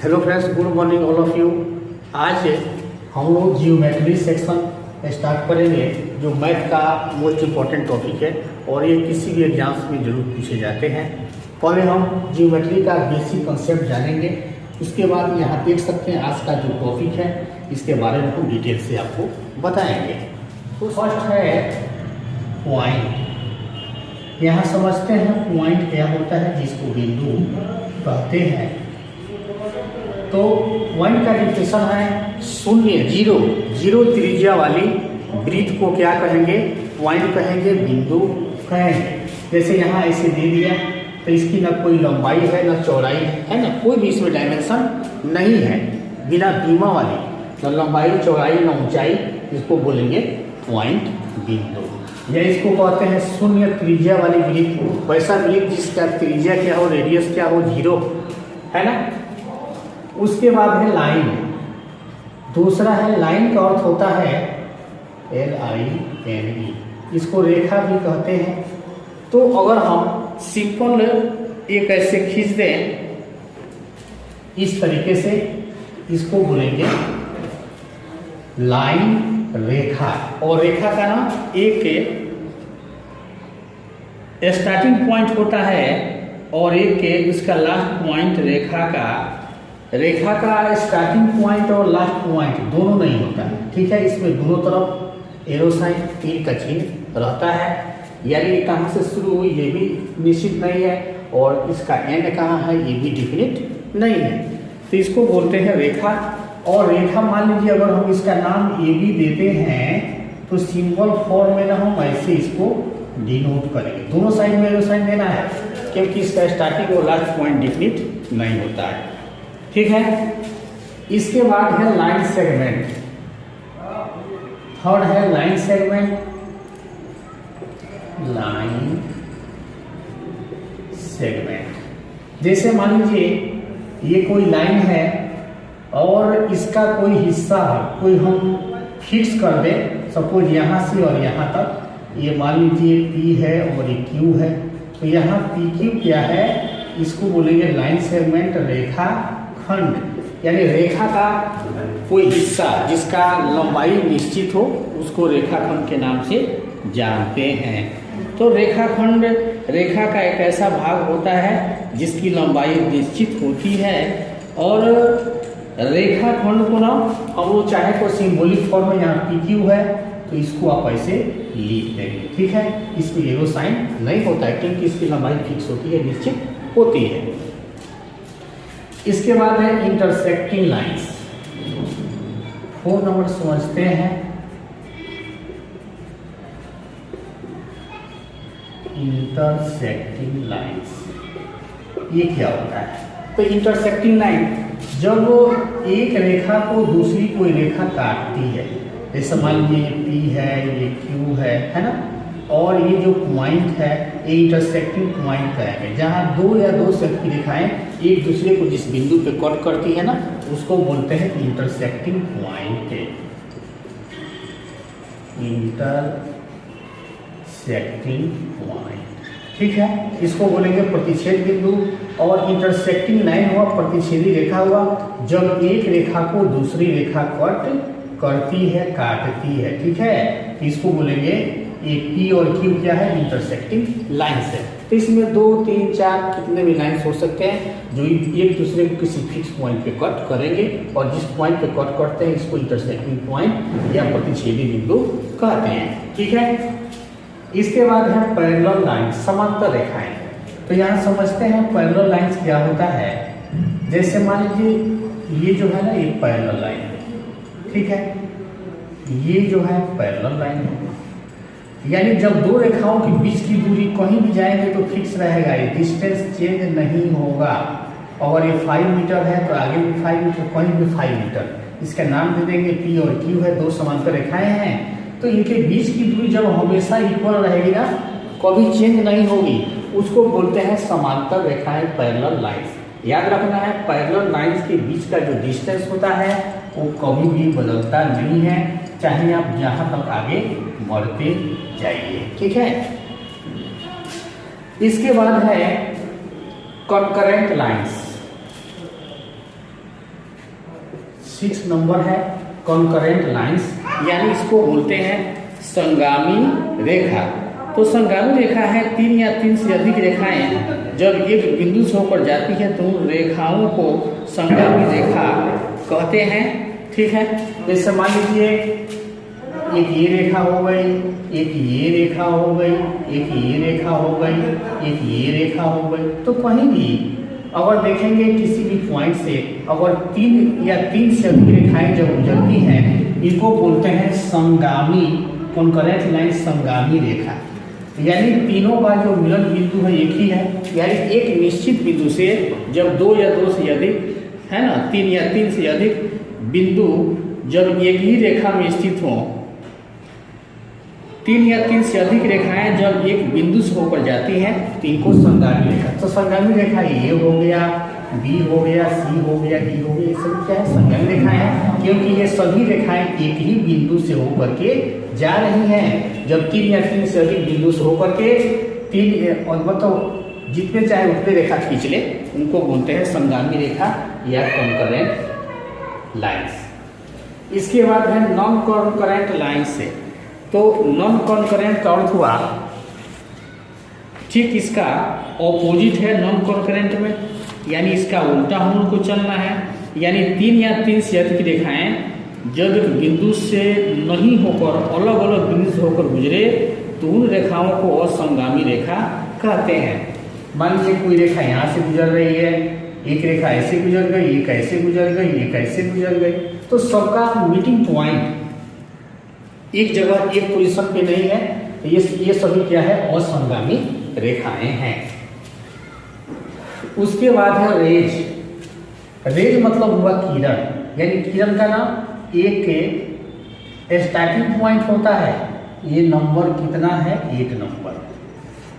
Hello friends, good morning all of you. आज हम लोग जियोमेट्री सेक्शन स्टार्ट करेंगे जो मैथ का मोस्ट इम्पॉर्टेंट टॉपिक है और ये किसी भी एग्जाम्स में जरूर पूछे जाते हैं। पहले हम जियोमेट्री का बेसिक कंसेप्ट जानेंगे, उसके बाद यहाँ देख सकते हैं आज का जो टॉपिक है इसके बारे में हम डिटेल से आपको बताएंगे। तो फर्स्ट है पॉइंट। यहाँ समझते हैं पॉइंट क्या होता है, जिसको बिंदु कहते हैं। तो पॉइंट का डिफिनेशन है शून्य, जीरो त्रिज्या वाली वृत्त को क्या कहेंगे? पॉइंट कहेंगे, बिंदु कहेंगे। जैसे यहाँ ऐसे दे दिया तो इसकी ना कोई लंबाई है ना चौड़ाई है ना कोई भी इसमें डायमेंशन नहीं है, बिना बीमा वाली, ना लंबाई चौड़ाई ना ऊंचाई, इसको बोलेंगे पॉइंट बिंदु। या इसको कहते हैं शून्य त्रिज्या वाली वृत्त, वैसा वृत्त जिसका त्रिज्या क्या हो, रेडियस क्या हो, जीरो है ना। उसके बाद है लाइन। दूसरा है लाइन का अर्थ होता है LINE, इसको रेखा भी कहते हैं। तो अगर हम सिंपल एक ऐसे खींच दें इस तरीके से, इसको बोलेंगे लाइन, रेखा। और रेखा का नाम एक स्टार्टिंग पॉइंट होता है और एक इसका लास्ट पॉइंट। रेखा का स्टार्टिंग पॉइंट और लास्ट पॉइंट दोनों नहीं होता है, ठीक है। इसमें दोनों तरफ एरो साइन, तीर का चिन्ह रहता है, यानी कहाँ से शुरू हुई ये भी निश्चित नहीं है और इसका एंड कहाँ है ये भी डिफिनिट नहीं है। तो इसको बोलते हैं रेखा। और रेखा मान लीजिए अगर हम इसका नाम AB देते हैं तो सिंबल फॉर्म में ना हम ऐसे इसको डिनोट करेंगे। दोनों साइड में एरो साइन देना है क्योंकि इसका स्टार्टिंग और लास्ट पॉइंट डिफिनिट नहीं होता है, ठीक है। इसके बाद है लाइन सेगमेंट। थर्ड है लाइन सेगमेंट। लाइन सेगमेंट जैसे मान लीजिए ये कोई लाइन है और इसका कोई हिस्सा कोई हम फिक्स कर दें, सपोज यहाँ से और यहाँ तक, ये मान लीजिए P है और ये Q है। तो यहाँ PQ क्या है, इसको बोलेंगे लाइन सेगमेंट, रेखा खंड। यानी रेखा का कोई हिस्सा जिसका लंबाई निश्चित हो उसको रेखाखंड के नाम से जानते हैं। तो रेखाखंड रेखा का एक ऐसा भाग होता है जिसकी लंबाई निश्चित होती है और रेखाखंड को ना हम लोग चाहे तो सिंबॉलिक फॉर्म में, यहाँ PQ है तो इसको आप ऐसे लिख देंगे, ठीक है। इसमें एरो साइन नहीं होता है क्योंकि इसकी लंबाई फिक्स होती है, निश्चित होती है। इसके बाद है इंटरसेक्टिंग लाइंस। 4 नंबर समझते हैं। इंटरसेक्टिंग लाइंस ये क्या होता है? तो इंटरसेक्टिंग लाइन जब एक रेखा को दूसरी कोई रेखा काटती है, जैसे मान लीजिए ये P है, ये Q है ना, और ये जो पॉइंट है ये इंटरसेक्टिंग पॉइंट कहेंगे। जहाँ दो या दो से अधिक रेखाएं एक दूसरे को जिस बिंदु पे कट करती है ना उसको बोलते हैं इंटरसेक्टिंग पॉइंट। इंटरसेक्टिंग पॉइंट, ठीक है। इसको बोलेंगे प्रतिच्छेद बिंदु। और इंटरसेक्टिंग लाइन हुआ, प्रतिच्छेदी रेखा हुआ जब एक रेखा को दूसरी रेखा कट करती है, काटती है, ठीक है। इसको बोलेंगे ये P और Q क्या है, इंटरसेक्टिंग लाइंस है। तो इसमें 2, 3, 4 कितने भी लाइंस हो सकते हैं जो एक दूसरे को किसी फिक्स पॉइंट पे कट करेंगे और जिस पॉइंट पे कट करते हैं इसको इंटरसेक्टिंग पॉइंट या प्रतिच्छेदी बिंदु कहते हैं, ठीक है। इसके बाद है पैरेलल लाइन, समांतर रेखाएं। तो यहाँ समझते हैं पैरेलल लाइंस क्या होता है। जैसे मान लीजिए ये जो है ना ये पैरेलल लाइन है, ठीक है। ये जो है पैरेलल लाइन है, यानी जब दो रेखाओं के बीच की दूरी कहीं भी जाएंगे तो फिक्स रहेगा, ये डिस्टेंस चेंज नहीं होगा। अगर ये 5 मीटर है तो आगे भी 5 मीटर, कहीं भी 5 मीटर। इसका नाम दे देंगे P और Q है, दो समांतर रेखाएं हैं। तो इनके बीच की दूरी जब हमेशा इक्वल रहेगी ना, कभी चेंज नहीं होगी, उसको बोलते हैं समांतर रेखाएं, पैरेलल लाइंस। याद रखना है पैरेलल लाइंस के बीच का जो डिस्टेंस होता है वो कभी भी बदलता नहीं है, चाहे आप जहाँ तक आगे बढ़ते जाइए, ठीक है। इसके बाद है कॉन्करेंट लाइंस। 6 नंबर है कॉन्करेंट लाइंस, यानी इसको बोलते हैं संगामी रेखा। तो संगामी रेखा है 3 या 3 से अधिक रेखाएं जब एक बिंदु से होकर जाती है तो उन रेखाओं को संगामी रेखा कहते हैं। ठीक है, जैसे मान लीजिए एक ये रेखा हो गई, एक ये रेखा हो गई, एक ये रेखा हो गई, एक ये रेखा हो गई। तो कहीं भी अगर देखेंगे किसी भी पॉइंट से अगर 3 या 3 से अधिक रेखाएं जब गुजरती हैं, इनको बोलते हैं संगामी, कॉन्करेंट लाइन संगामी रेखा। यानी तीनों का जो मिलन बिंदु है एक ही है, यानी एक निश्चित बिंदु से जब 2 या 2 से अधिक है ना, 3 या 3 से अधिक बिंदु जब एक ही रेखा में स्थित हो, 3 या 3 से अधिक रेखाएं जब एक बिंदु से होकर जाती हैं तो इनको संगामी रेखा। तो संगामी रेखा ए हो गया, बी हो गया, सी हो गया, डी हो गया, ये सब क्या है संगामी रेखाएं हैं, क्योंकि ये सभी रेखाएं एक ही बिंदु से होकर के जा रही हैं। जब 3 या 3 से अधिक बिंदु से होकर के 3 और मतलब जितने चाहे उतने रेखा खींच ले, उनको बोलते हैं संगामी रेखा या कॉन्करेंट लाइन्स। इसके बाद है नॉन कॉन्करेंट लाइन्स से। तो नॉन कॉन्करेंट का अर्थ हुआ ठीक इसका ऑपोजिट है नॉन कॉन्करेंट में, यानी इसका उल्टा हम लोग को चलना है। यानी 3 या 3 से अधिक रेखाएं जब एक बिंदु से नहीं होकर अलग अलग बिंदु से होकर गुजरे तो उन रेखाओं को असंगामी रेखा कहते हैं। मान लीजिए कोई रेखा यहाँ से गुजर रही है, एक रेखा ऐसे गुजर गई, एक ऐसे गुजर गई, एक ऐसे गुजर गई, तो सबका मीटिंग पॉइंट एक जगह एक पोजीशन पे नहीं है, तो ये सभी क्या है असंगामी रेखाएं हैं। उसके बाद है रेज। रेज मतलब हुआ किरण, यानी किरण का नाम एक स्टार्टिंग पॉइंट होता है, ये नंबर कितना है 8 नंबर,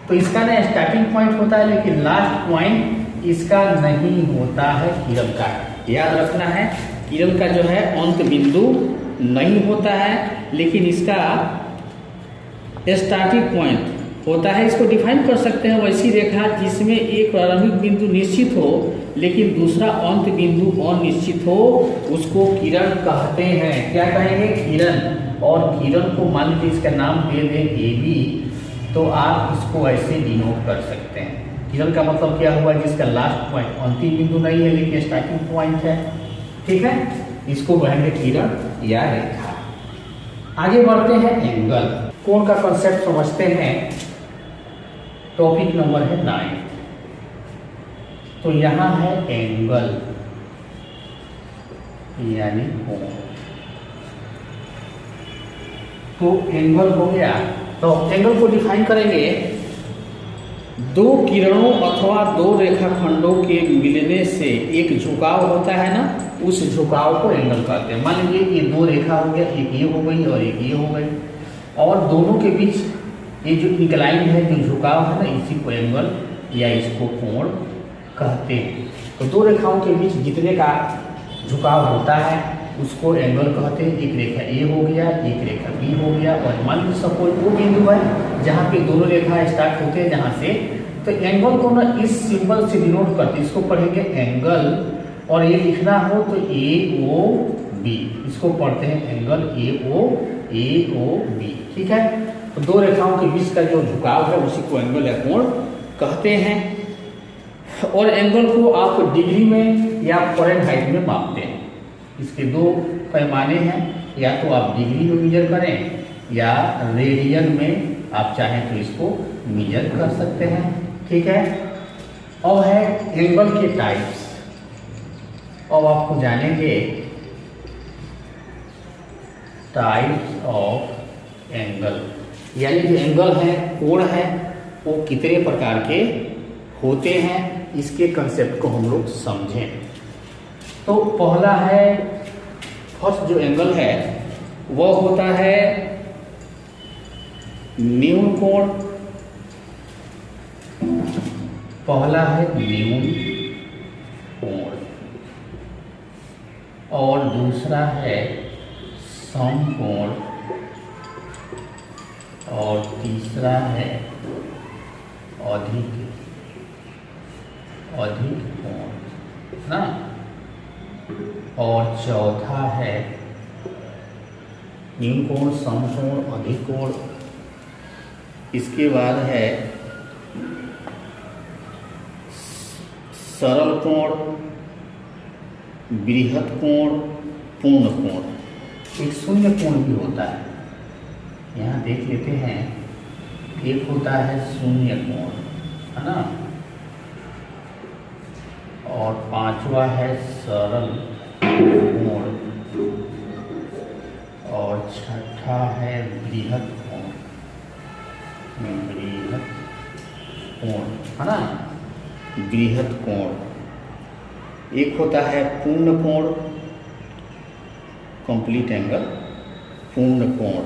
तो इसका ना स्टार्टिंग पॉइंट होता है लेकिन लास्ट पॉइंट इसका नहीं होता है किरण का। याद रखना है किरण का जो है अंत बिंदु नहीं होता है, लेकिन इसका स्टार्टिंग पॉइंट होता है। इसको डिफाइन कर सकते हैं वैसी रेखा जिसमें एक प्रारंभिक बिंदु निश्चित हो लेकिन दूसरा अंत बिंदु अनिश्चित हो, उसको किरण कहते हैं। क्या कहेंगे? किरण। और किरण को मान लीजिए इसका नाम दे दें AB, तो आप इसको ऐसे डिनोट कर सकते हैं। किरण का मतलब क्या हुआ? जिसका लास्ट पॉइंट अंतिम बिंदु नहीं है लेकिन स्टार्टिंग पॉइंट है। ठीक है, इसको कहेंगे किरण या रेखा। आगे बढ़ते हैं एंगल। कोण का कॉन्सेप्ट समझते हैं। टॉपिक नंबर है 9। तो यहाँ है एंगल यानी कोण। तो एंगल हो गया, तो एंगल को डिफाइन करेंगे, दो किरणों अथवा दो रेखाखंडों के मिलने से एक झुकाव होता है ना, उस झुकाव को एंगल कहते हैं। मान लीजिए ये दो रेखा हो गया, एक ये हो गई और एक ये हो गई, और दोनों के बीच ये जो इंक्लाइन है, जो झुकाव है ना, इसी को एंगल या इसको कोण कहते हैं। तो दो रेखाओं के बीच जितने का झुकाव होता है उसको एंगल कहते हैं। एक रेखा ए हो गया, एक रेखा बी हो गया, और मान लीजिए सपोज वो बिंदु है जहाँ पे दोनों रेखा स्टार्ट होते हैं जहाँ से, तो एंगल को ना इस सिंबल से डिनोट करते हैं। इसको पढ़ेंगे एंगल, और ये लिखना हो तो AOB, इसको पढ़ते हैं एंगल AOB। ठीक है, तो दो रेखाओं के बीच का जो झुकाव है उसी को एंगल या कोण कहते हैं। और एंगल को आप डिग्री में या फ़ारेनहाइट में मापते हैं। इसके दो पैमाने हैं, या तो आप डिग्री में मेजर करें या रेडियन में आप चाहें तो इसको मेजर कर सकते हैं। ठीक है, अब है एंगल के टाइप्स। अब आपको जानेंगे टाइप्स ऑफ एंगल, यानी जो एंगल है, कोण है, वो कितने प्रकार के होते हैं, इसके कंसेप्ट को हम लोग समझें। तो पहला है, फर्स्ट जो एंगल है वह होता है न्यून कोण। पहला है न्यून कोण, और दूसरा है समकोण, और तीसरा है अधिक कोण ना। और चौथा है न्यून कोण, समकोण, अधिक कोण। इसके बाद है सरल कोण, बृहत कोण, पूर्ण कोण। एक शून्य कोण भी होता है, यहाँ देख लेते हैं। एक होता है शून्य कोण, है ना, और पांचवा है सरल कोण, और छठा है बृहत कोण, बृहत कोण, है ना, बृहत कोण। एक होता है पूर्ण कोण, कंप्लीट एंगल, पूर्ण कोण,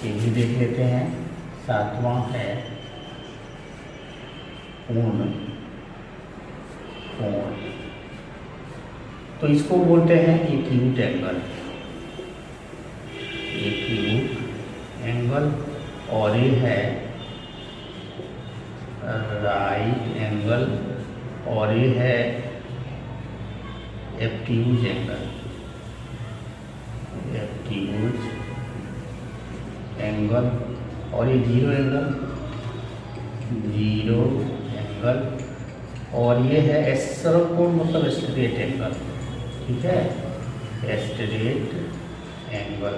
ये भी देख लेते हैं। सातवां है पूर्ण कोण, तो इसको बोलते हैं एक्यूट एंगल, एक्यूट एंगल। और ये है राइट एंगल, और ये है एब्ट्यूज एंगल, एब्ट्यूज एंगल। और ये जीरो एंगल, जीरो एंगल। और ये है सरल कोण मतलब स्ट्रेट एंगल, ठीक है, स्ट्रेट एंगल।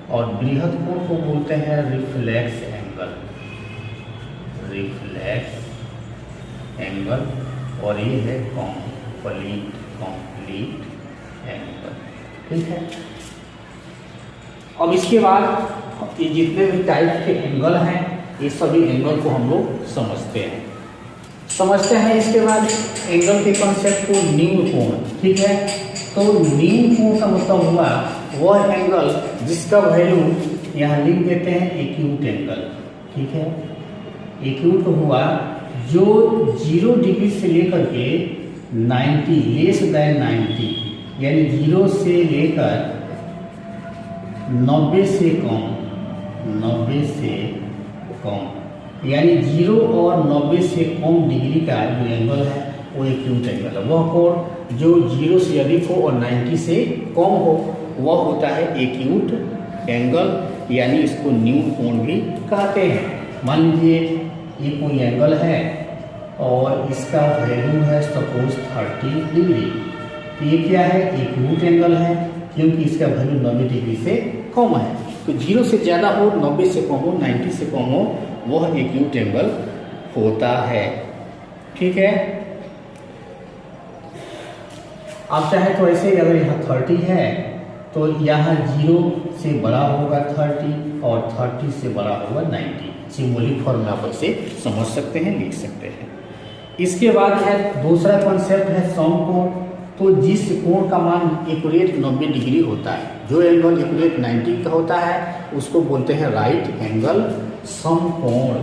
और बृहत कोण को बोलते हैं रिफ्लेक्स एंगल, रिफ्लेक्स एंगल। और ये है कंप्लीट एंगल, ठीक है। अब इसके बाद ये जितने भी टाइप के एंगल हैं, ये सभी एंगल को हम लोग समझते हैं। इसके बाद एंगल के कॉन्सेप्ट को न्यून कोण, ठीक है। तो न्यून कोण का मतलब हुआ वह एंगल जिसका वैल्यू यहाँ लिख देते हैं एक्यूट एंगल, ठीक है। एक्यूट हुआ जो 0 डिग्री से लेकर के 90 लेस देन 90, यानी 0 से लेकर 90 से कम, 90 से कम, यानी 0 और 90 से कम डिग्री का जो एंगल है वो एक्यूट एंगल है। वह कोण जो 0 से अधिक हो और 90 से कम हो वह होता है एक्यूट एंगल, यानी इसको न्यून कोण भी कहते हैं। मान लीजिए ये कोई एंगल है और इसका वैल्यू है सपोज 30 डिग्री, तो ये क्या है, एक्यूट एंगल है, क्योंकि इसका वैल्यू 90 डिग्री से कम है। तो 0 से ज़्यादा हो, 90 से कम हो, 90 से कम हो, वह एक्यूट एंगल होता है, ठीक है। आप चाहे तो ऐसे अगर यहाँ 30 है तो यहाँ 0 से बड़ा होगा 30 और 30 से बड़ा होगा 90। सिंबॉलिक फॉर्मूला आप ऐसे समझ सकते हैं, लिख सकते हैं। इसके बाद है दूसरा कॉन्सेप्ट है समकोण। तो जिस कोण का मान एक्यूरेट 90 डिग्री होता है, जो एंगल एक्यूरेट 90 का होता है उसको बोलते हैं राइट एंगल समकोण।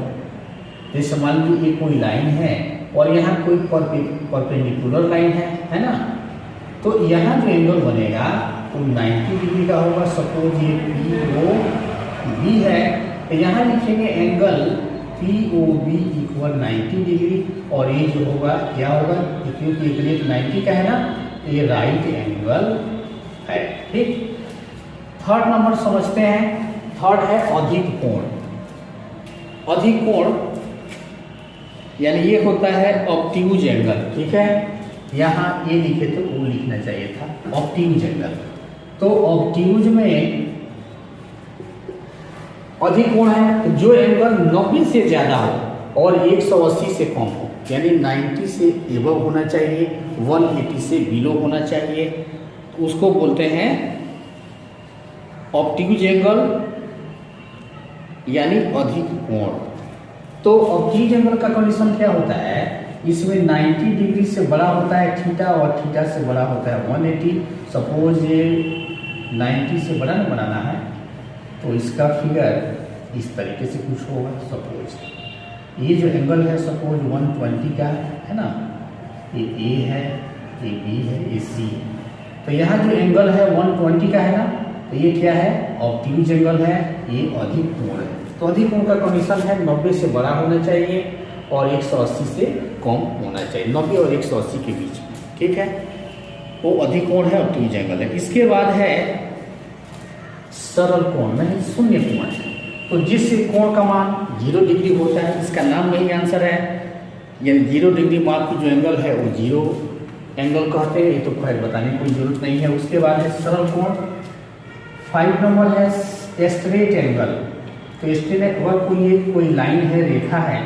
जैसे मान लीजिए ये कोई लाइन है और यहाँ कोई परपेंडिकुलर लाइन है ना, तो यहाँ जो एंगल बनेगा वो 90 डिग्री का होगा। सपोज ये POB है, तो यहाँ लिखेंगे एंगल POB इक्वल 90 डिग्री, और ये जो होगा क्या होगा, क्योंकि एक्यूरेट 90 का है ना, ये राइट एंगल है, ठीक। थर्ड नंबर समझते हैं। थर्ड है अधिक कोण। अधिक कोण यानी ये होता है ऑब्ट्यूज एंगल, ठीक है। यहाँ ये लिखे तो वो लिखना चाहिए था ऑब्ट्यूज एंगल। तो ऑब्ट्यूज में अधिक कोण है जो एंगल 90 से ज़्यादा हो और 180 से कम हो, यानी 90 से एबव होना चाहिए, 180 से बिलो होना चाहिए, तो उसको बोलते हैं ऑब्ट्यूज एंगल यानी अधिक कोण। तो ऑब्ट्यूज एंगल का कंडीशन क्या होता है, इसमें 90 डिग्री से बड़ा होता है थीटा और थीटा से बड़ा होता है 180। सपोज ये 90 से बड़ा न बनाना है तो इसका फिगर इस तरीके से कुछ होगा। सपोज ये जो एंगल है सपोज 120 का है ना, ये A है, ये B है, ये C है। तो यहाँ जो एंगल है 120 का है ना, तो ये क्या है, ऑब्ट्यूज एंगल है, ये अधिक कोण है। तो अधिक कोण का कंडीशन है 90 से बड़ा होना चाहिए और 180 से कम होना चाहिए, 90 और 180 के बीच में, ठीक है, वो अधिक कोण है, ऑब्टयूज एंगल है। इसके बाद है सरल कोण नहीं शून्य कोण है। तो जिस कोण का मान 0 डिग्री होता है, इसका नाम में ही आंसर है, यानी 0 डिग्री माप की जो एंगल है वो 0 एंगल कहते हैं, ये तो खैर बताने की कोई जरूरत नहीं है। उसके बाद है सरल कोण। 5 नंबर है स्ट्रेट एंगल। तो स्ट्रेट वर्क कोई लाइन है, रेखा है,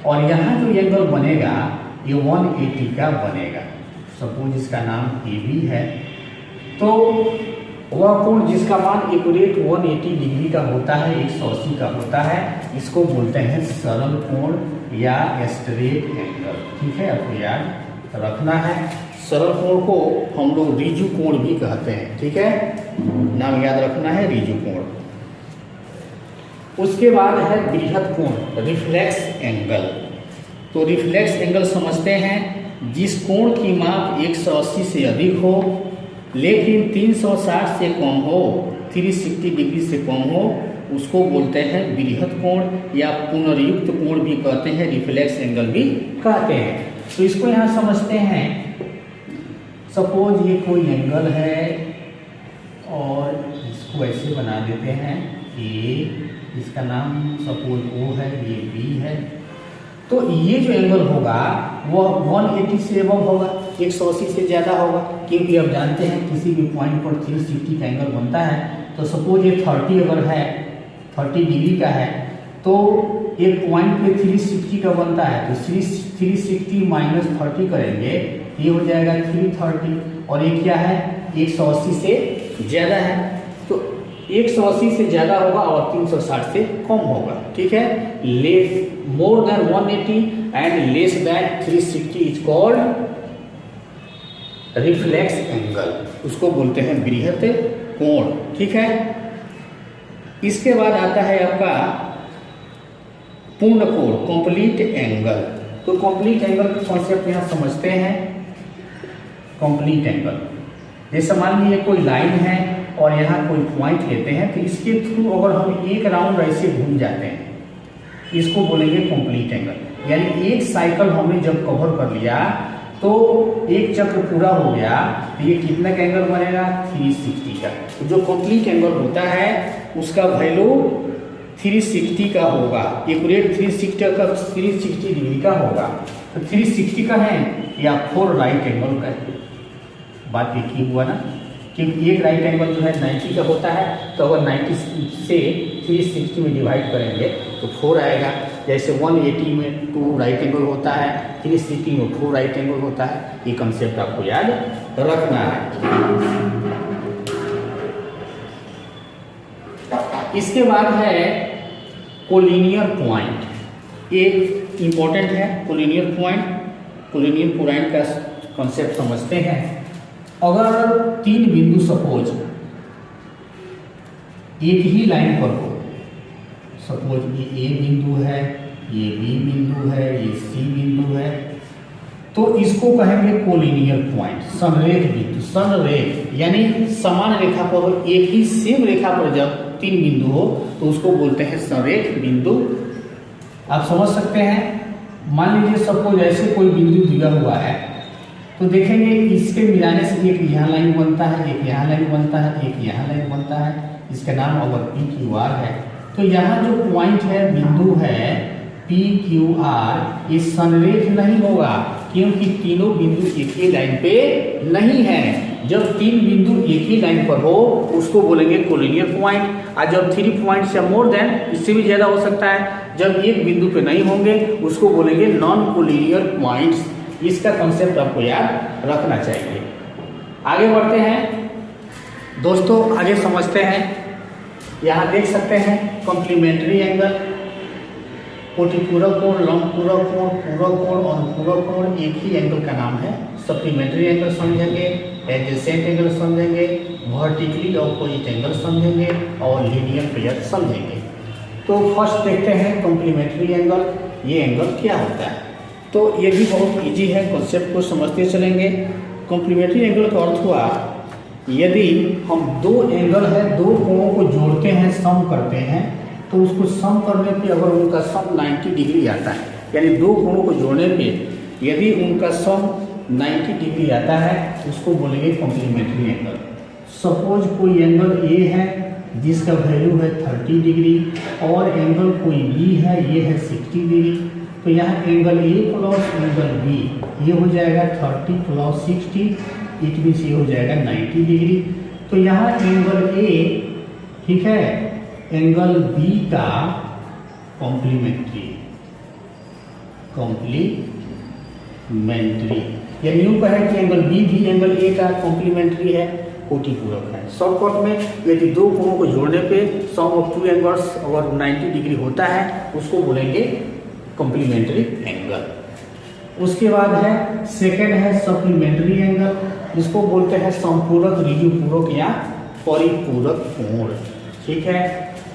और यहाँ जो एंगल बनेगा ये 180 का बनेगा। सपोज इसका नाम AB है, तो वह कोण जिसका मान एक्यूरेट 180 डिग्री का होता है, 180 का होता है, इसको बोलते हैं सरल कोण या स्ट्रेट एंगल, ठीक है, आपको याद रखना है। सरल कोण को हम लोग रिजु कोण भी कहते हैं, ठीक है, नाम याद रखना है, रिजु कोण। उसके बाद है बृहत कोण, रिफ्लेक्स एंगल। तो रिफ्लेक्स एंगल समझते हैं, जिस कोण की माप 180 से अधिक हो लेकिन 360 से कम हो, 360 डिग्री से कम हो, उसको बोलते हैं बृहत कोण या पुनर्युक्त कोण भी कहते हैं, रिफ्लेक्स एंगल भी कहते हैं। तो इसको यहाँ समझते हैं, सपोज ये कोई एंगल है और इसको ऐसे बना देते हैं A, इसका नाम सपोज O है, ये B है। तो ये जो एंगल होगा वह 180 से एबव होगा, 180 से ज़्यादा होगा, क्योंकि आप जानते हैं किसी भी पॉइंट पर 360 का एंगल बनता है। तो सपोज ये 30 अगर है, 30 डिग्री का है, तो एक पॉइंट पे 360 का बनता है, तो 360 माइनस 30 करेंगे, ये हो जाएगा 330, और ये क्या है 180 से ज़्यादा है, तो 180 से ज़्यादा होगा और 360 से कम होगा, ठीक है। Less more than 180 and less than 360 is called reflex angle, उसको बोलते हैं बृहत कोण, ठीक है। इसके बाद आता है आपका पूर्ण कोण, कंप्लीट एंगल। तो कंप्लीट एंगल का कॉन्सेप्ट यहाँ समझते हैं। कंप्लीट एंगल, जैसे मान लीजिए कोई लाइन है और यहाँ कोई पॉइंट लेते हैं, तो इसके थ्रू अगर हम एक राउंड ऐसे घूम जाते हैं, इसको बोलेंगे कंप्लीट एंगल। यानी एक साइकिल हमने जब कवर कर लिया तो एक चक्र पूरा हो गया, तो ये कितना का एंगल बनेगा 360 का। तो जो कंप्लीट एंगल होता है उसका वैल्यू 360 का होगा, एक्यूरेट 360 डिग्री का होगा। तो 360 का है या 4 राइट एंगल का है, बात एक ही हुआ ना, क्योंकि एक राइट एंगल जो है 90 का होता है, तो अगर 90 से 360 में डिवाइड करेंगे तो 4 आएगा। जैसे 180 में 2 राइट एंगल होता है, 360 में 4 राइट एंगल होता है, ये कंसेप्ट आपको याद रखना है। इसके बाद है कोलिनियर पॉइंट, एक इंपॉर्टेंट है कोलिनियर पॉइंट। कोलिनियर पॉइंट का कंसेप्ट समझते हैं। अगर 3 बिंदु सपोज एक ही लाइन पर हो, सपोज ये A बिंदु है, ये B बिंदु है, ये C बिंदु है, तो इसको कहेंगे कोलिनियर पॉइंट, संरेख बिंदु। संरेख यानी समान रेखा पर, एक ही सेम रेखा पर जब 3 बिंदु हो तो उसको बोलते हैं संरेख बिंदु। आप समझ सकते हैं। मान लीजिए सपोज ऐसे कोई बिंदु दिया हुआ है, तो देखेंगे इसके मिलाने से एक यहाँ लाइन बनता है, एक यहाँ लाइन बनता है, एक यहाँ लाइन बनता है, इसका नाम अगर PQR है। तो यहाँ जो पॉइंट है, बिंदु है PQR, ये संरेख नहीं होगा क्योंकि तीनों बिंदु एक ही लाइन पे नहीं है। जब 3 बिंदु एक ही लाइन पर हो उसको बोलेंगे कोलिनियर पॉइंट, और जब 3 पॉइंट्स या मोर देन, इससे भी ज्यादा हो सकता है, जब एक बिंदु पे नहीं होंगे उसको बोलेंगे नॉन कोलिनियर पॉइंट्स। इसका कंसेप्ट आपको याद रखना चाहिए। आगे बढ़ते हैं दोस्तों, आगे समझते हैं। यहाँ देख सकते हैं कॉम्प्लीमेंट्री एंगल, कोटिपूरक कोण, लंबपूरक कोण, पूरक कोण और अनुपूरक कोण एक ही एंगल का नाम है। सप्लीमेंट्री एंगल समझेंगे, एडजेसेंट एंगल समझेंगे, वर्टिकली ऑपोजिट एंगल समझेंगे और लीनियर पेयर समझेंगे। तो फर्स्ट देखते हैं कॉम्प्लीमेंट्री एंगल, ये एंगल क्या होता है। तो ये भी बहुत इजी है, कॉन्सेप्ट को समझते चलेंगे। कॉम्प्लीमेंट्री एंगल का अर्थ हुआ यदि हम 2 एंगल है, 2 कोणों को जोड़ते हैं, सम करते हैं, तो उसको सम करने पे अगर उनका सम 90 डिग्री आता है, यानी 2 कोणों को जोड़ने पे यदि उनका सम 90 डिग्री आता है उसको बोलेंगे कॉम्प्लीमेंट्री एंगल। सपोज कोई एंगल ए है जिसका वैल्यू है 30 डिग्री और एंगल कोई बी है, ये है 60 डिग्री, तो यहाँ angle A plus angle B ये हो जाएगा 30 प्लस 60, इट मीन्स ये हो जाएगा 90 डिग्री। तो यहाँ एंगल ए, ठीक है, एंगल बी का कॉम्प्लीमेंट्री यानी यूँ कहें कि एंगल बी भी एंगल ए का कॉम्प्लीमेंट्री है, कोटि पूरक है। शॉर्टकट में यदि दो कोणों को जोड़ने पे सम ऑफ टू एंगल्स अगर 90 डिग्री होता है उसको बोलेंगे कॉम्प्लीमेंट्री एंगल। उसके बाद है सेकंड है सप्लीमेंट्री एंगल, इसको बोलते हैं समपूरक, ऋजुपूरक या परिपूरक कोण। ठीक है,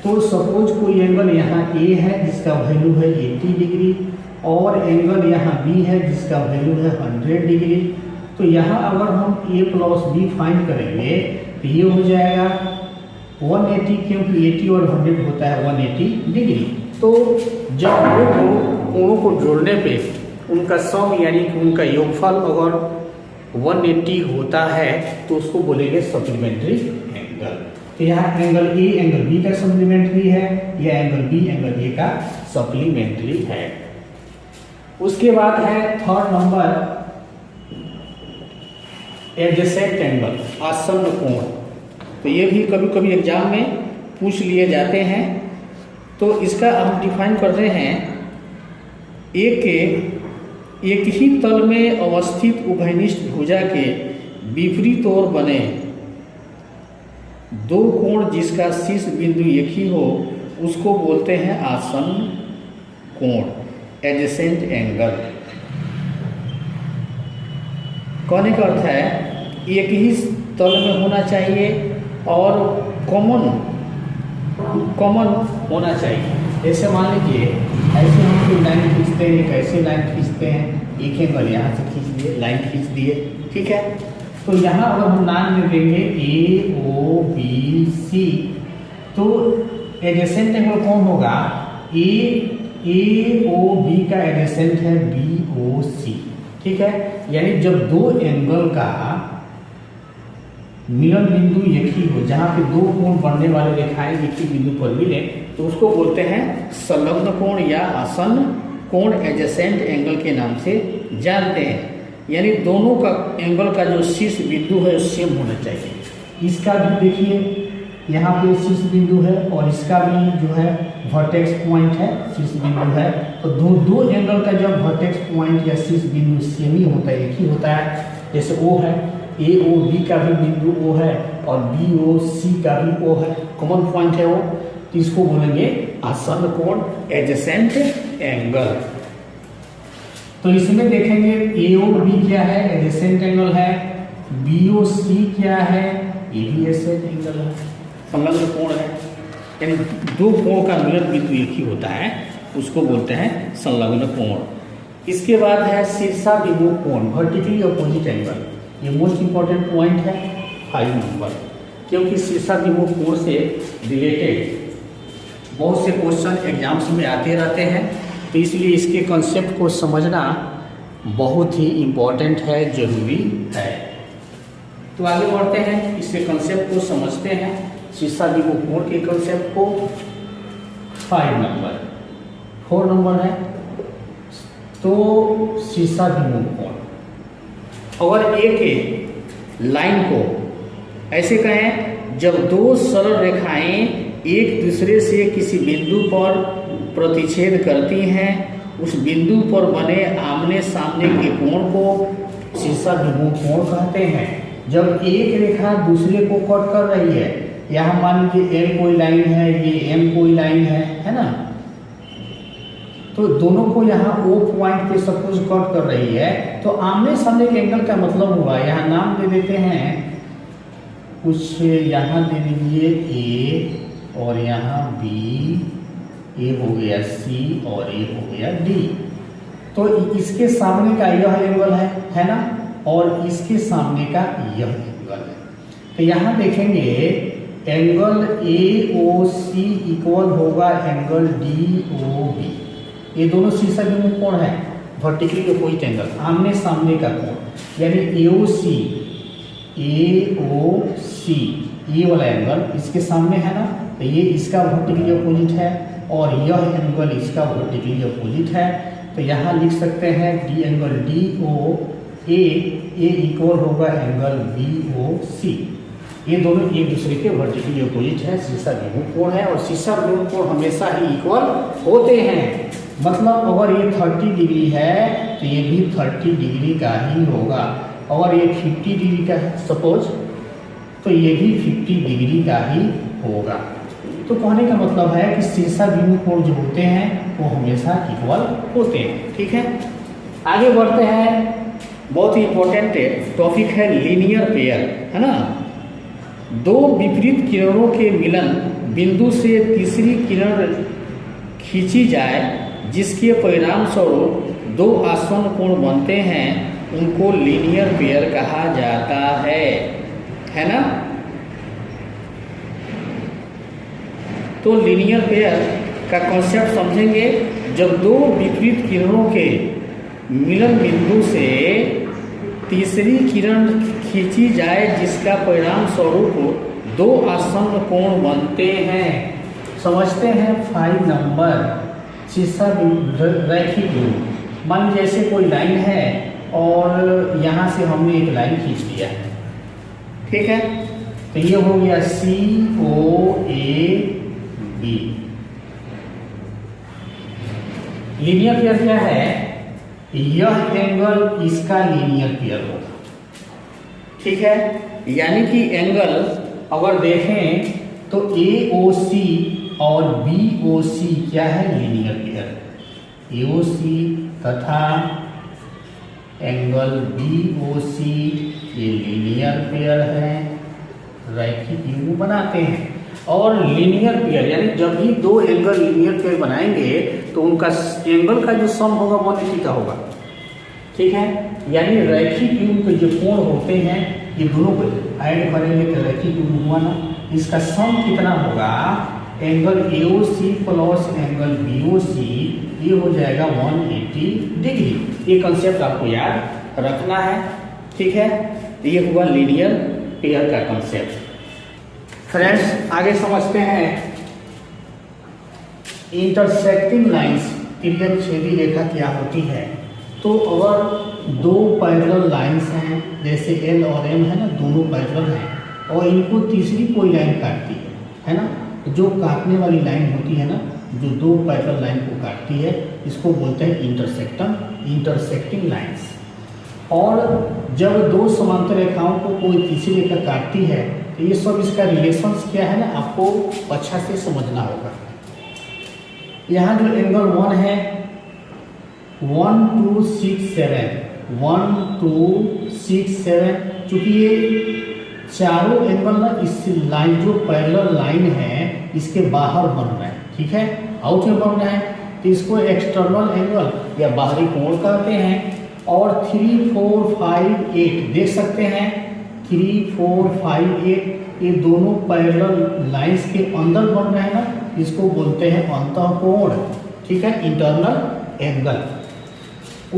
तो सपोज कोई एंगल यहाँ ए है जिसका वैल्यू है 80 डिग्री और एंगल यहाँ बी है जिसका वैल्यू है 100 डिग्री। तो यहाँ अगर हम a प्लस बी फाइंड करेंगे तो ये हो जाएगा 180, क्योंकि 80 और 100 होता है 180 डिग्री। तो जब दो कोणों को जोड़ने पे उनका सम यानी कि उनका योगफल अगर 180 होता है तो उसको बोलेंगे सप्लीमेंट्री एंगल। तो यहाँ एंगल ए एंगल बी का सप्लीमेंट्री है या एंगल बी एंगल ए का सप्लीमेंट्री है। उसके बाद है थर्ड नंबर एडजेसेंट एंगल, आसन्न कोण। तो ये भी कभी कभी एग्जाम में पूछ लिए जाते हैं। तो इसका हम डिफाइन करते हैं, एक ही तल में अवस्थित उभयनिष्ठ भुजा के विपरीत ओर बने दो कोण जिसका शीर्ष बिंदु एक ही हो उसको बोलते हैं आसन्न कोण, एडजेसेंट एंगल। कहने का अर्थ है एक ही तल में होना चाहिए और कॉमन होना चाहिए। जैसे मान लीजिए ऐसे हम कोई लाइन खींचते हैं, कैसे लाइन खींचते हैं, एक एंगल यहाँ से खींच दिए, लाइन खींच दिए, ठीक है। तो यहाँ अगर हम नाम में देंगे ए ओ बी सी, तो एडजेसेंट एंगल कौन होगा, ए ओ बी का एडजेसेंट है बी ओ सी, ठीक है। यानी जब दो एंगल का मिलन बिंदु एक ही हो, जहाँ पे दो कोण बनने वाले रेखाएं एक ही बिंदु पर मिले, तो उसको बोलते हैं संलग्न कोण या आसन्न कोण, एडजेसेंट एंगल के नाम से जानते हैं। यानी दोनों का एंगल का जो शीर्ष बिंदु है सेम होना चाहिए। इसका भी देखिए यहाँ पे शीर्ष बिंदु है और इसका भी जो है वर्टेक्स पॉइंट है, शीर्ष बिंदु है। तो दो एंगल का जब वर्टेक्स पॉइंट या शीर्ष बिंदु सेम ही होता है, एक ही होता है, जैसे ओ है, ए ओ बी का भी बिंदु ओ है और बी ओ सी का भी ओ है, कॉमन पॉइंट है वो, तो इसको बोलेंगे आसन्न कोण, एडजेसेंट एंगल। तो इसमें देखेंगे ए ओ बी क्या है, एडजेसेंट एंगल है, बी ओ सी क्या है, ये भी एडजेसेंट एंगल है, संलग्न कोण है। यानी दो कोण का मिलन बिंदु एक ही होता है, उसको बोलते हैं संलग्न कोण। इसके बाद है शीर्षाभिमुख कोण, वर्टिकली अपोजिट एंगल। ये मोस्ट इंपॉर्टेंट पॉइंट है 5 नंबर, क्योंकि शीर्षाभिमुख कोण से रिलेटेड बहुत से क्वेश्चन एग्जाम्स में आते रहते हैं, तो इसलिए इसके कंसेप्ट को समझना बहुत ही इम्पोर्टेंट है, जरूरी है। तो आगे बढ़ते हैं, इसके कंसेप्ट को समझते हैं, शीर्षाभिमुख कोण के कंसेप्ट को। 5 नंबर, 4 नंबर है तो शीर्षाभिमुख कोण। अगर एक लाइन को ऐसे कहें, जब दो सरल रेखाएं एक दूसरे से किसी बिंदु पर प्रतिच्छेद करती हैं, उस बिंदु पर बने आमने सामने के कोण को शीर्षाभिमुख कोण कहते हैं। जब एक रेखा दूसरे को कट कर रही है, यहाँ मान लीजिए एल कोई लाइन है, ये एम कोई लाइन है ना, तो दोनों को यहाँ ओ पॉइंट पे सपोज कट कर रही है, तो आमने सामने के एंगल का मतलब हुआ, यहाँ नाम दे देते हैं कुछ, यहाँ दे दीजिए ए और यहाँ बी, ए हो गया सी और ए हो गया डी। तो इसके सामने का यह एंगल है ना, और इसके सामने का यह एंगल है। तो यहाँ देखेंगे angle A O C equal होगा एंगल डी ओ बी, ये दोनों शीर्षाभिमुख कोण है। वर्टिकली अपोजिट एंगल, आमने सामने का कोण, यानी AOC ये वाला एंगल इसके सामने है ना, तो ये इसका वर्टिकली अपोजिट है और यह एंगल इसका वर्टिकली अपोजिट है। तो यहाँ लिख सकते हैं डी एंगल DOA इक्वल होगा एंगल BOC। ये दोनों एक दूसरे के वर्टिकली अपोजिट है, शीर्षा विमुख कोण है और शीर्षा विमुख कोण हमेशा ही इक्वल होते हैं। मतलब अगर ये 30 डिग्री है तो ये भी 30 डिग्री का ही होगा, और ये 50 डिग्री का है सपोज, तो ये भी 50 डिग्री का ही होगा। तो कहने का मतलब है कि शीर्षा विमुख कोण जो होते हैं वो हमेशा इक्वल होते हैं। ठीक है, आगे बढ़ते हैं। बहुत ही इंपॉर्टेंट टॉपिक है लीनियर पेयर, है ना। दो विपरीत किरणों के मिलन बिंदु से तीसरी किरण खींची जाए जिसके परिणाम स्वरूप दो आसन्न कोण बनते हैं, उनको लीनियर पेयर कहा जाता है ना। तो लीनियर पेयर का कॉन्सेप्ट समझेंगे, जब दो विपरीत किरणों के मिलन बिंदु से तीसरी किरण खींची जाए जिसका परिणाम स्वरूप दो आसन्न कोण बनते हैं। समझते हैं 5 नंबर शीर्षा रैखिक विमुख। मान लीजिए जैसे कोई लाइन है और यहाँ से हमने एक लाइन खींच लिया है, ठीक है, तो ये हो गया COAB। लीनियर पेयर क्या है, यह एंगल इसका लीनियर पेयर होगा, ठीक है। यानी कि एंगल अगर देखें तो AOC और BOC क्या है, लीनियर पेयर। AOC तथा एंगल BOC ये लीनियर पेयर है, रैखिक युग्म बनाते हैं। और लीनियर पेयर यानी जब भी दो एंगल लीनियर पेयर बनाएंगे तो उनका एंगल का जो सम होगा 180 का होगा, ठीक है। यानी रैखिक युग्म के जो कोण होते हैं ये दोनों को ऐड करेंगे तो रैखिक युग्म हुआ ना, इसका सम कितना होगा, angle AOC plus angle BOC ये हो जाएगा 180 डिग्री। ये कंसेप्ट आपको याद रखना है, ठीक है। ये हुआ लीनियर पेयर का कंसेप्ट। फ्रेंड्स आगे समझते हैं इंटरसेक्टिंग लाइंस, तिर्यक छेदी रेखा क्या होती है। तो अगर दो पैरेलल लाइंस हैं जैसे L और M है ना, दोनों पैरेलल हैं और इनको तीसरी कोई लाइन काटती है ना, जो काटने वाली लाइन होती है ना, जो दो पैरेलल लाइन को काटती है, इसको बोलते हैं इंटरसेक्टिंग लाइंस। और जब दो समांतर रेखाओं को कोई तीसरी रेखा काटती है तो ये सब इसका रिलेशंस क्या है ना, आपको अच्छा से समझना होगा। यहाँ जो एंगल 1 है 1 2 6 7 1 2 6 7, चूंकि ये चारों एंगल ना इस लाइन जो पैरेलल लाइन है इसके बाहर बन रहे हैं, ठीक है, आउट में बन रहे हैं, तो इसको एक्सटर्नल एंगल या बाहरी कोण कहते हैं। और 3 4 5 8 देख सकते हैं, 3 4 5 8 ये दोनों पैरेलल लाइंस के अंदर बन रहे हैं ना, इसको बोलते हैं अंतःकोण, ठीक है, इंटरनल एंगल।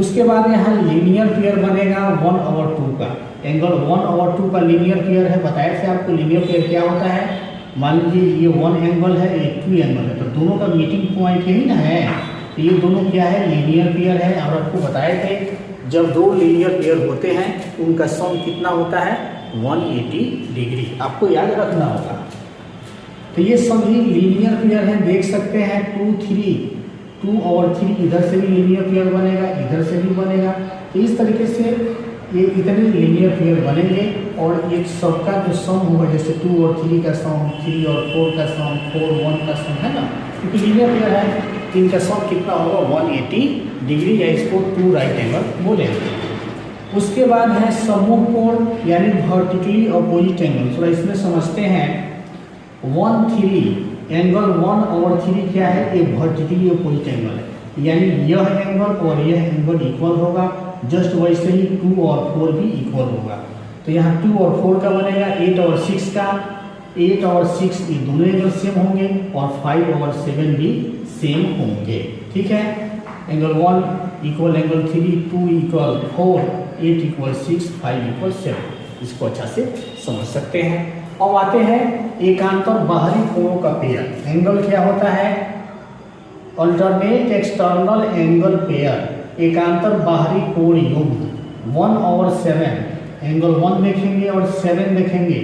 उसके बाद यहाँ लीनियर पेयर बनेगा 1/2 का, एंगल 1/2 का लीनियर पेयर है। बताया थे आपको लीनियर पेयर क्या होता है। मान लीजिए ये 1 एंगल है, ये 2 एंगल है, तो दोनों का मीटिंग पॉइंट यही ना है, तो ये दोनों क्या है, लीनियर पेयर है। और आपको बताए थे जब दो लीनियर पेयर होते हैं तो उनका सम कितना होता है, 180 डिग्री, आपको याद रखना होगा। तो ये सभी लीनियर पेयर हैं, देख सकते हैं 2 3 2 और 3 इधर से भी लीनियर पेयर बनेगा, इधर से भी बनेगा। तो इस तरीके से ये इतने लीनियर पेयर बनेंगे और ये सबका जो सम होगा, जैसे 2 और 3 का सम, 3 और 4 का सम, 4 1 का सम, है ना, क्योंकि लीनियर पेयर है, इनका सम कितना होगा 180 डिग्री, या इसको 2 राइट एंगल बोलेंगे। उसके बाद है समूह कोण यानी वर्टिकली अपोजिट एंगल। थोड़ा इसमें समझते हैं 1 3 एंगल 1 और 3 क्या है, ये वर्टिकली अपोजिट एंगल है, यानी यह एंगल और यह एंगल इक्वल होगा। जस्ट वैसे ही 2 और 4 भी इक्वल होगा। तो यहाँ 2 और 4 का बनेगा, 8 और 6 का, 8 और 6 ये दोनों एंगल सेम होंगे और 5 और 7 भी सेम होंगे, ठीक है। Angle 1 equal angle 3, 2 equal 4, 8 equal 6, 5 equal 7। इसको अच्छा से समझ सकते हैं। अब आते हैं एकांतर बाहरी कोणों का पेयर। एंगल क्या होता है? अल्टरनेट एक्सटर्नल एंगल पेयर, एकांतर बाहरी कोण युग्म 1 और 7। एंगल 1 देखेंगे और 7 देखेंगे,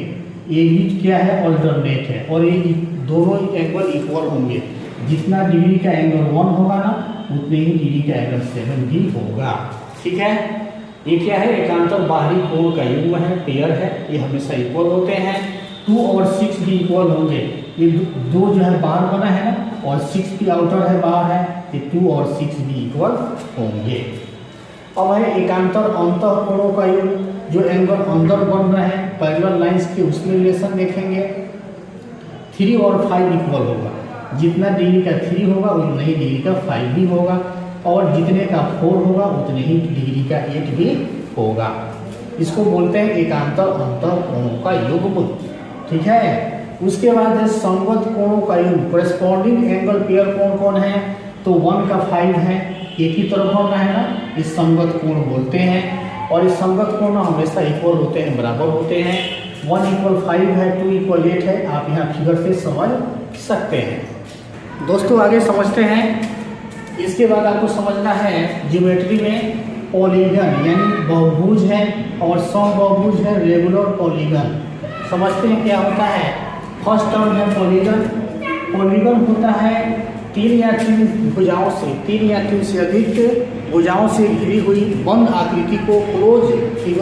ये भी क्या है? अल्टरनेट है, और ये दोनों एंगल इक्वल होंगे। जितना डिग्री का एंगल 1 होगा ना, उतने ही डिग्री का एंगल 7 भी होगा। ठीक है, ये क्या है? एकांतर बाहरी कोण का युग्म है, पेयर है, ये हमेशा इक्वल होते हैं। 2 और 6 भी इक्वल होंगे। ये दो जो है बाहर बना है ना, और 6 भी आउटर है, बाहर है, ये 2 और 6 भी इक्वल होंगे। अब है एकांतर अंतः कोणों का युग्म, जो एंगल अंदर बन रहे हैं पैरेलल लाइंस के, उसमें रिलेशन देखेंगे। 3 और 5 इक्वल होगा। जितना डिग्री का 3 होगा उतना ही डिग्री का 5 भी होगा, और जितने का 4 होगा उतने ही डिग्री का 8 भी होगा। इसको बोलते हैं एकांतर अंतः कोणों का युग्म। ठीक है, उसके बाद है संगत कोणों का युग्म। कॉरेस्पॉन्डिंग एंगल पेयर कौन कौन है? तो 1 का 5 है, एक ही तरफ होना है ना, इस संगत कोण बोलते हैं। और इस संगत कोण हमेशा इक्वल होते हैं, बराबर होते हैं। 1 इक्वल 5 है, 2 इक्वल 8 है, आप यहाँ फिगर से समझ सकते हैं। दोस्तों आगे समझते हैं। इसके बाद आपको समझना है ज्योमेट्री में पॉलीगन यानी बहुभुज है, और समबाहुभुज है रेगुलर पॉलीगन। समझते हैं क्या होता है। फर्स्ट टर्म है पॉलीगन। पॉलीगन होता है 3 या 3 भुजाओं से, 3 या 3 से अधिक भुजाओं से घिरी हुई बंद आकृति को क्लोज फिगर